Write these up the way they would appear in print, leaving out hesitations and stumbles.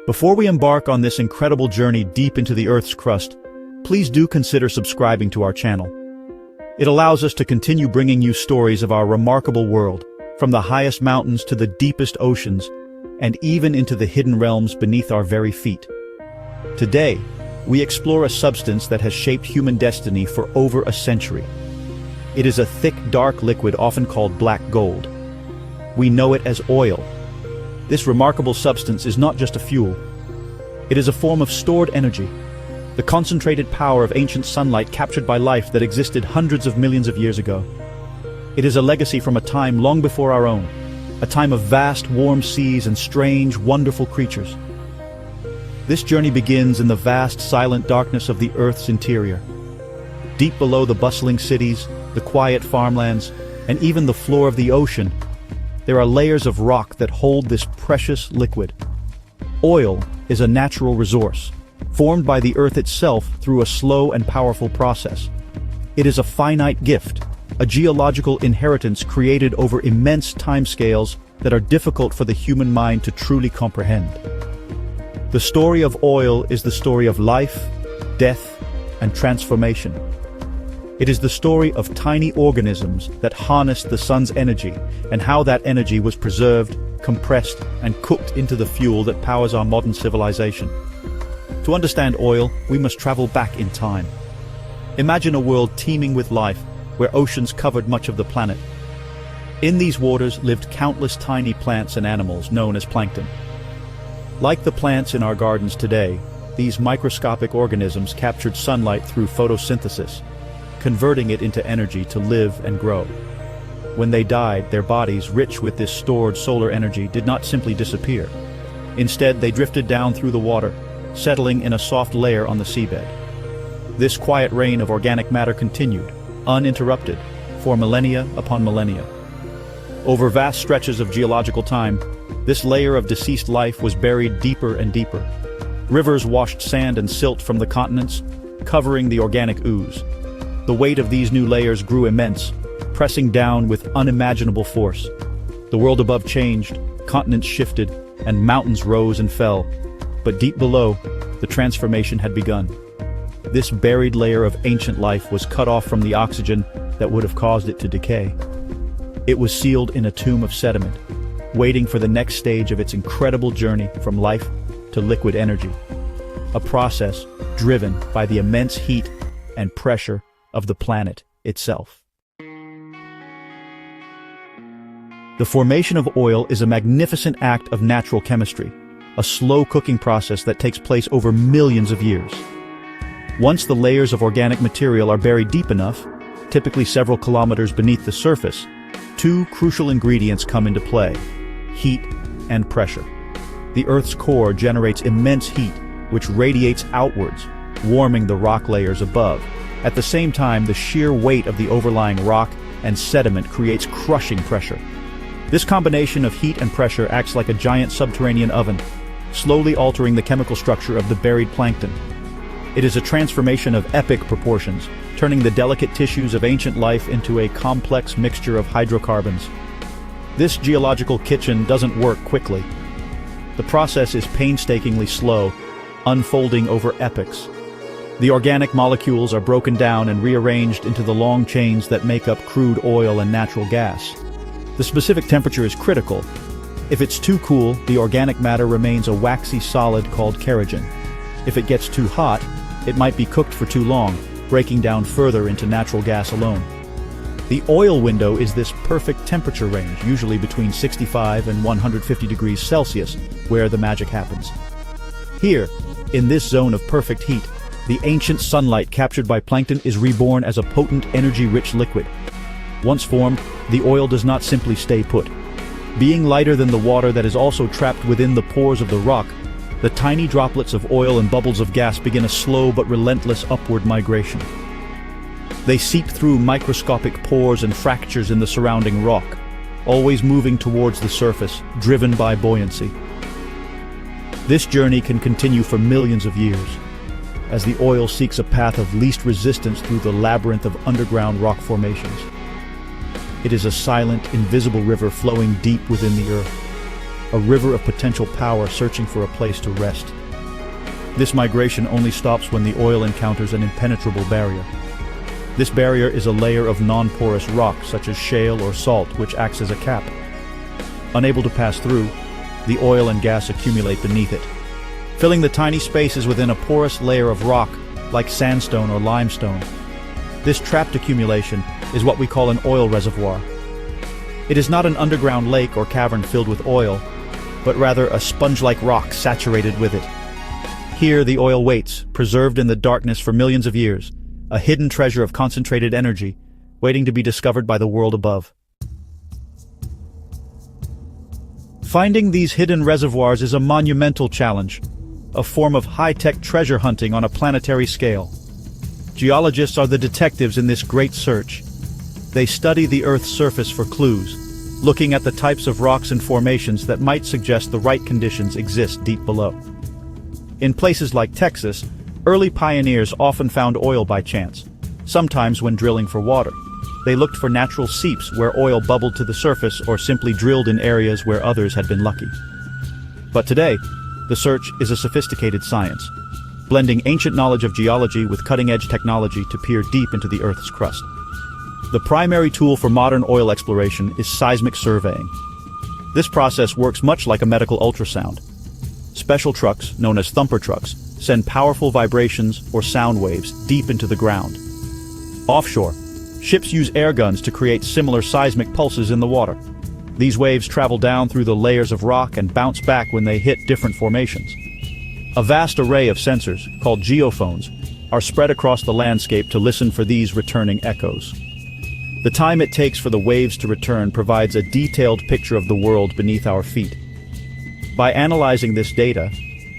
Before we embark on this incredible journey deep into the Earth's crust, please do consider subscribing to our channel. It allows us to continue bringing you stories of our remarkable world, from the highest mountains to the deepest oceans, and even into the hidden realms beneath our very feet. Today, we explore a substance that has shaped human destiny for over a century. It is a thick, dark liquid often called black gold. We know it as oil. This remarkable substance is not just a fuel. It is a form of stored energy, the concentrated power of ancient sunlight captured by life that existed hundreds of millions of years ago. It is a legacy from a time long before our own, a time of vast, warm seas and strange, wonderful creatures. This journey begins in the vast, silent darkness of the Earth's interior. Deep below the bustling cities, the quiet farmlands, and even the floor of the ocean, there are layers of rock that hold this precious liquid. Oil is a natural resource, formed by the Earth itself through a slow and powerful process. It is a finite gift, a geological inheritance created over immense timescales that are difficult for the human mind to truly comprehend. The story of oil is the story of life, death, and transformation. It is the story of tiny organisms that harnessed the sun's energy and how that energy was preserved, compressed, and cooked into the fuel that powers our modern civilization. To understand oil, we must travel back in time. Imagine a world teeming with life, where oceans covered much of the planet. In these waters lived countless tiny plants and animals known as plankton. Like the plants in our gardens today, these microscopic organisms captured sunlight through photosynthesis, converting it into energy to live and grow. When they died, their bodies, rich with this stored solar energy, did not simply disappear. Instead, they drifted down through the water, settling in a soft layer on the seabed. This quiet reign of organic matter continued, uninterrupted, for millennia upon millennia. Over vast stretches of geological time, this layer of deceased life was buried deeper and deeper. Rivers washed sand and silt from the continents, covering the organic ooze. The weight of these new layers grew immense, pressing down with unimaginable force. The world above changed, continents shifted, and mountains rose and fell. But deep below, the transformation had begun. This buried layer of ancient life was cut off from the oxygen that would have caused it to decay. It was sealed in a tomb of sediment, waiting for the next stage of its incredible journey from life to liquid energy. A process driven by the immense heat and pressure of the planet itself. The formation of oil is a magnificent act of natural chemistry, a slow cooking process that takes place over millions of years. Once the layers of organic material are buried deep enough, typically several kilometers beneath the surface, two crucial ingredients come into play: heat and pressure. The Earth's core generates immense heat, which radiates outwards, warming the rock layers above. At the same time, the sheer weight of the overlying rock and sediment creates crushing pressure. This combination of heat and pressure acts like a giant subterranean oven, slowly altering the chemical structure of the buried plankton. It is a transformation of epic proportions, turning the delicate tissues of ancient life into a complex mixture of hydrocarbons. This geological kitchen doesn't work quickly. The process is painstakingly slow, unfolding over epochs. The organic molecules are broken down and rearranged into the long chains that make up crude oil and natural gas. The specific temperature is critical. If it's too cool, the organic matter remains a waxy solid called kerogen. If it gets too hot, it might be cooked for too long, breaking down further into natural gas alone. The oil window is this perfect temperature range, usually between 65 and 150 degrees Celsius, where the magic happens. Here, in this zone of perfect heat, the ancient sunlight captured by plankton is reborn as a potent, energy-rich liquid. Once formed, the oil does not simply stay put. Being lighter than the water that is also trapped within the pores of the rock, the tiny droplets of oil and bubbles of gas begin a slow but relentless upward migration. They seep through microscopic pores and fractures in the surrounding rock, always moving towards the surface, driven by buoyancy. This journey can continue for millions of years, as the oil seeks a path of least resistance through the labyrinth of underground rock formations. It is a silent, invisible river flowing deep within the earth, a river of potential power searching for a place to rest. This migration only stops when the oil encounters an impenetrable barrier. This barrier is a layer of non-porous rock such as shale or salt, which acts as a cap. Unable to pass through, the oil and gas accumulate beneath it, filling the tiny spaces within a porous layer of rock like sandstone or limestone. This trapped accumulation is what we call an oil reservoir. It is not an underground lake or cavern filled with oil, but rather a sponge-like rock saturated with it. Here the oil waits, preserved in the darkness for millions of years, a hidden treasure of concentrated energy, waiting to be discovered by the world above. Finding these hidden reservoirs is a monumental challenge, a form of high-tech treasure hunting on a planetary scale. Geologists are the detectives in this great search. They study the Earth's surface for clues, looking at the types of rocks and formations that might suggest the right conditions exist deep below. In places like Texas, early pioneers often found oil by chance, sometimes when drilling for water. They looked for natural seeps where oil bubbled to the surface or simply drilled in areas where others had been lucky. But today, the search is a sophisticated science, blending ancient knowledge of geology with cutting-edge technology to peer deep into the Earth's crust. The primary tool for modern oil exploration is seismic surveying. This process works much like a medical ultrasound. Special trucks, known as thumper trucks, send powerful vibrations or sound waves deep into the ground. Offshore, ships use air guns to create similar seismic pulses in the water. These waves travel down through the layers of rock and bounce back when they hit different formations. A vast array of sensors, called geophones, are spread across the landscape to listen for these returning echoes. The time it takes for the waves to return provides a detailed picture of the world beneath our feet. By analyzing this data,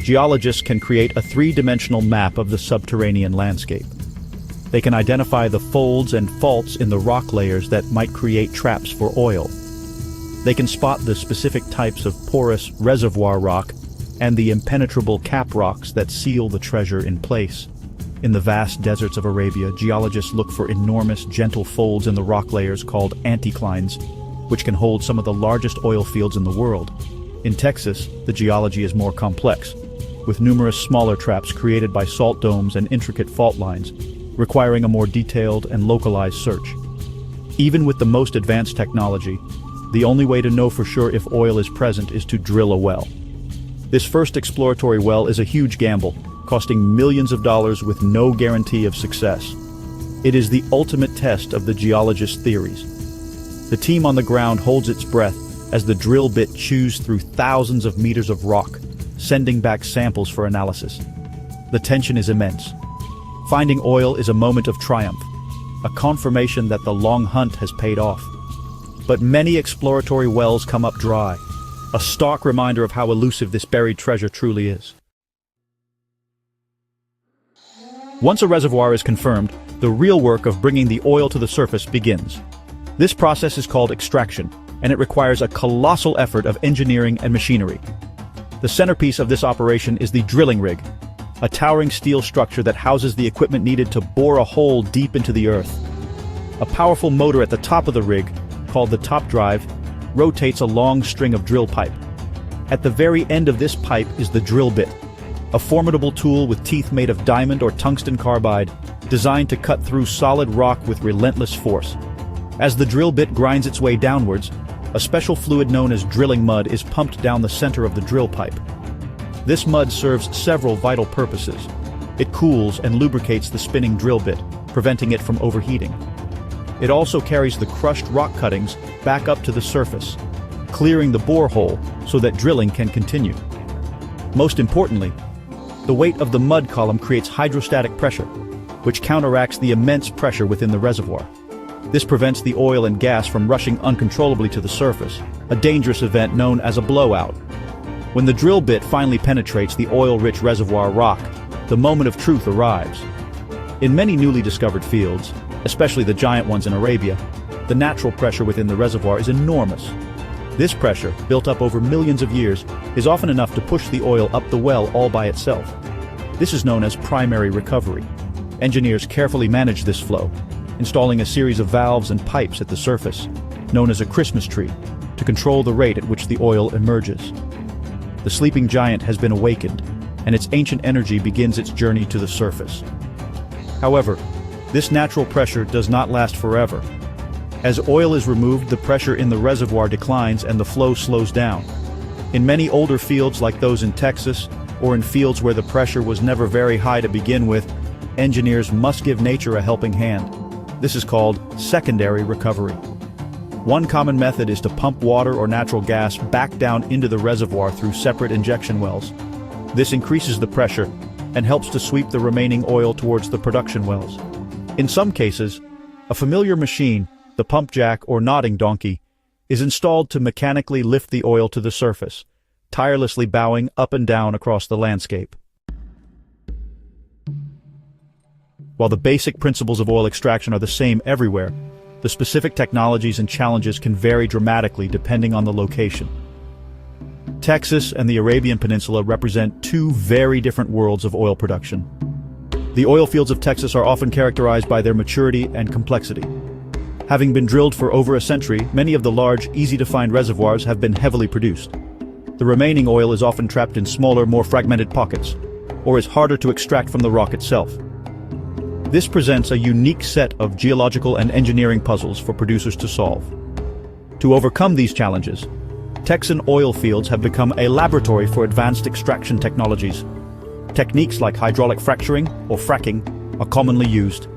geologists can create a three-dimensional map of the subterranean landscape. They can identify the folds and faults in the rock layers that might create traps for oil. They can spot the specific types of porous reservoir rock and the impenetrable cap rocks that seal the treasure in place. In the vast deserts of Arabia, geologists look for enormous, gentle folds in the rock layers called anticlines, which can hold some of the largest oil fields in the world. In Texas, the geology is more complex, with numerous smaller traps created by salt domes and intricate fault lines, requiring a more detailed and localized search. Even with the most advanced technology, the only way to know for sure if oil is present is to drill a well. This first exploratory well is a huge gamble, costing millions of dollars with no guarantee of success. It is the ultimate test of the geologist's theories. The team on the ground holds its breath as the drill bit chews through thousands of meters of rock, sending back samples for analysis. The tension is immense. Finding oil is a moment of triumph, a confirmation that the long hunt has paid off. But many exploratory wells come up dry, a stark reminder of how elusive this buried treasure truly is. Once a reservoir is confirmed, the real work of bringing the oil to the surface begins. This process is called extraction, and it requires a colossal effort of engineering and machinery. The centerpiece of this operation is the drilling rig, a towering steel structure that houses the equipment needed to bore a hole deep into the earth. A powerful motor at the top of the rig, called the top drive, rotates a long string of drill pipe. At the very end of this pipe is the drill bit, a formidable tool with teeth made of diamond or tungsten carbide, designed to cut through solid rock with relentless force. As the drill bit grinds its way downwards, a special fluid known as drilling mud is pumped down the center of the drill pipe. This mud serves several vital purposes. It cools and lubricates the spinning drill bit, preventing it from overheating. It also carries the crushed rock cuttings back up to the surface, clearing the borehole so that drilling can continue. Most importantly, the weight of the mud column creates hydrostatic pressure, which counteracts the immense pressure within the reservoir. This prevents the oil and gas from rushing uncontrollably to the surface, a dangerous event known as a blowout. When the drill bit finally penetrates the oil-rich reservoir rock, the moment of truth arrives. In many newly discovered fields, especially the giant ones in Arabia, the natural pressure within the reservoir is enormous. This pressure, built up over millions of years, is often enough to push the oil up the well all by itself. This is known as primary recovery. Engineers carefully manage this flow, installing a series of valves and pipes at the surface, known as a Christmas tree, to control the rate at which the oil emerges. The sleeping giant has been awakened, and its ancient energy begins its journey to the surface. However, this natural pressure does not last forever. As oil is removed, the pressure in the reservoir declines and the flow slows down. In many older fields like those in Texas, or in fields where the pressure was never very high to begin with, engineers must give nature a helping hand. This is called secondary recovery. One common method is to pump water or natural gas back down into the reservoir through separate injection wells. This increases the pressure and helps to sweep the remaining oil towards the production wells. In some cases, a familiar machine, the pump jack or nodding donkey, is installed to mechanically lift the oil to the surface, tirelessly bowing up and down across the landscape. While the basic principles of oil extraction are the same everywhere, the specific technologies and challenges can vary dramatically depending on the location. Texas and the Arabian Peninsula represent two very different worlds of oil production. The oil fields of Texas are often characterized by their maturity and complexity. Having been drilled for over a century, many of the large, easy-to-find reservoirs have been heavily produced. The remaining oil is often trapped in smaller, more fragmented pockets, or is harder to extract from the rock itself. This presents a unique set of geological and engineering puzzles for producers to solve. To overcome these challenges, Texan oil fields have become a laboratory for advanced extraction technologies. Techniques like hydraulic fracturing or fracking are commonly used.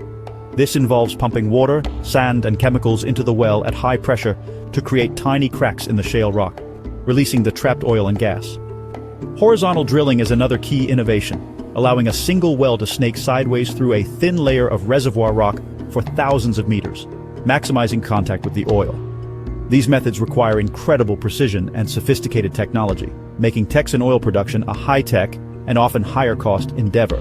This involves pumping water, sand, and chemicals into the well at high pressure to create tiny cracks in the shale rock, releasing the trapped oil and gas. Horizontal drilling is another key innovation, allowing a single well to snake sideways through a thin layer of reservoir rock for thousands of meters, maximizing contact with the oil. These methods require incredible precision and sophisticated technology, making Texan oil production a high-tech and often higher-cost endeavor.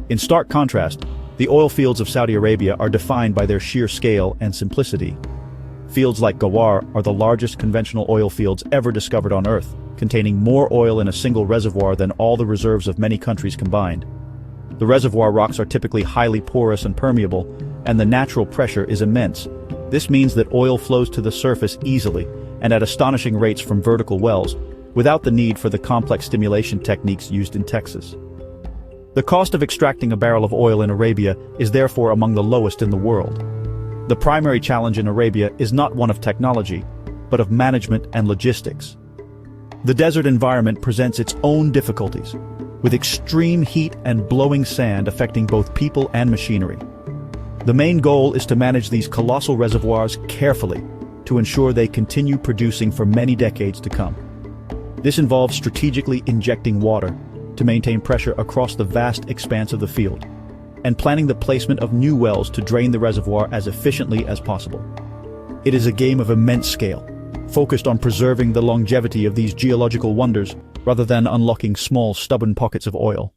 In stark contrast, the oil fields of Saudi Arabia are defined by their sheer scale and simplicity. Fields like 𝗹𝗶𝗸𝗲 are the largest conventional oil fields ever discovered on Earth, containing more oil in a single reservoir than all the reserves of many countries combined. The reservoir rocks are typically highly porous and permeable, and the natural pressure is immense. This means that oil flows to the surface easily and at astonishing rates from vertical wells, without the need for the complex stimulation techniques used in Texas. The cost of extracting a barrel of oil in Arabia is therefore among the lowest in the world. The primary challenge in Arabia is not one of technology, but of management and logistics. The desert environment presents its own difficulties, with extreme heat and blowing sand affecting both people and machinery. The main goal is to manage these colossal reservoirs carefully to ensure they continue producing for many decades to come. This involves strategically injecting water to maintain pressure across the vast expanse of the field, and planning the placement of new wells to drain the reservoir as efficiently as possible. It is a game of immense scale, focused on preserving the longevity of these geological wonders rather than unlocking small, stubborn pockets of oil.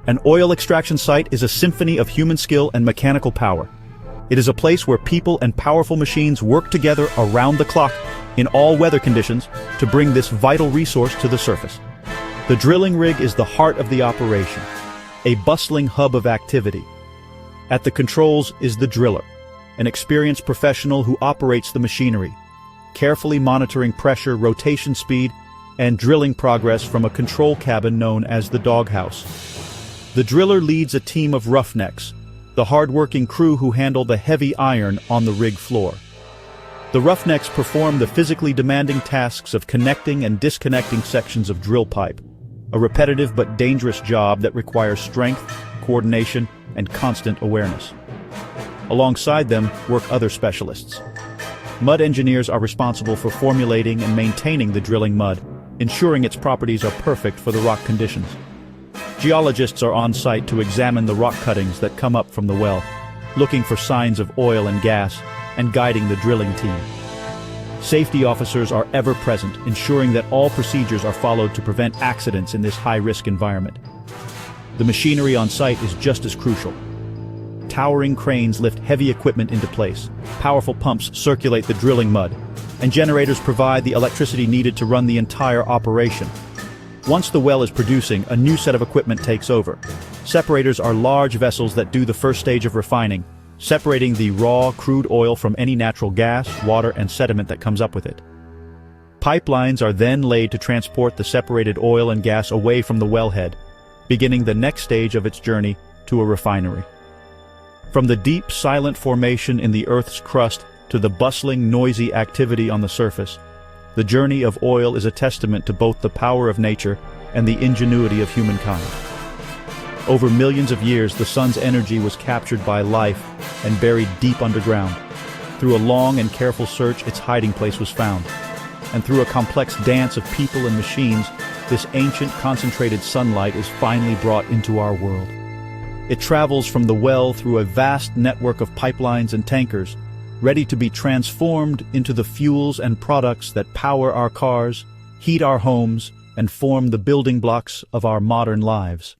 An oil extraction site is a symphony of human skill and mechanical power. It is a place where people and powerful machines work together around the clock in all weather conditions to bring this vital resource to the surface. The drilling rig is the heart of the operation, a bustling hub of activity. At the controls is the driller, an experienced professional who operates the machinery, carefully monitoring pressure, rotation speed, and drilling progress from a control cabin known as the doghouse. The driller leads a team of roughnecks, the hard-working crew who handle the heavy iron on the rig floor. The roughnecks perform the physically demanding tasks of connecting and disconnecting sections of drill pipe, a repetitive but dangerous job that requires strength, coordination, and constant awareness. Alongside them work other specialists. Mud engineers are responsible for formulating and maintaining the drilling mud, ensuring its properties are perfect for the rock conditions. Geologists are on site to examine the rock cuttings that come up from the well, looking for signs of oil and gas, and guiding the drilling team. Safety officers are ever present, ensuring that all procedures are followed to prevent accidents in this high-risk environment. The machinery on site is just as crucial. Towering cranes lift heavy equipment into place, powerful pumps circulate the drilling mud, and generators provide the electricity needed to run the entire operation. Once the well is producing, a new set of equipment takes over. Separators are large vessels that do the first stage of refining, separating the raw, crude oil from any natural gas, water, and sediment that comes up with it. Pipelines are then laid to transport the separated oil and gas away from the wellhead, beginning the next stage of its journey to a refinery. From the deep, silent formation in the Earth's crust to the bustling, noisy activity on the surface, the journey of oil is a testament to both the power of nature and the ingenuity of humankind. Over millions of years, the sun's energy was captured by life and buried deep underground. Through a long and careful search, its hiding place was found. And through a complex dance of people and machines, this ancient concentrated sunlight is finally brought into our world. It travels from the well through a vast network of pipelines and tankers, ready to be transformed into the fuels and products that power our cars, heat our homes, and form the building blocks of our modern lives.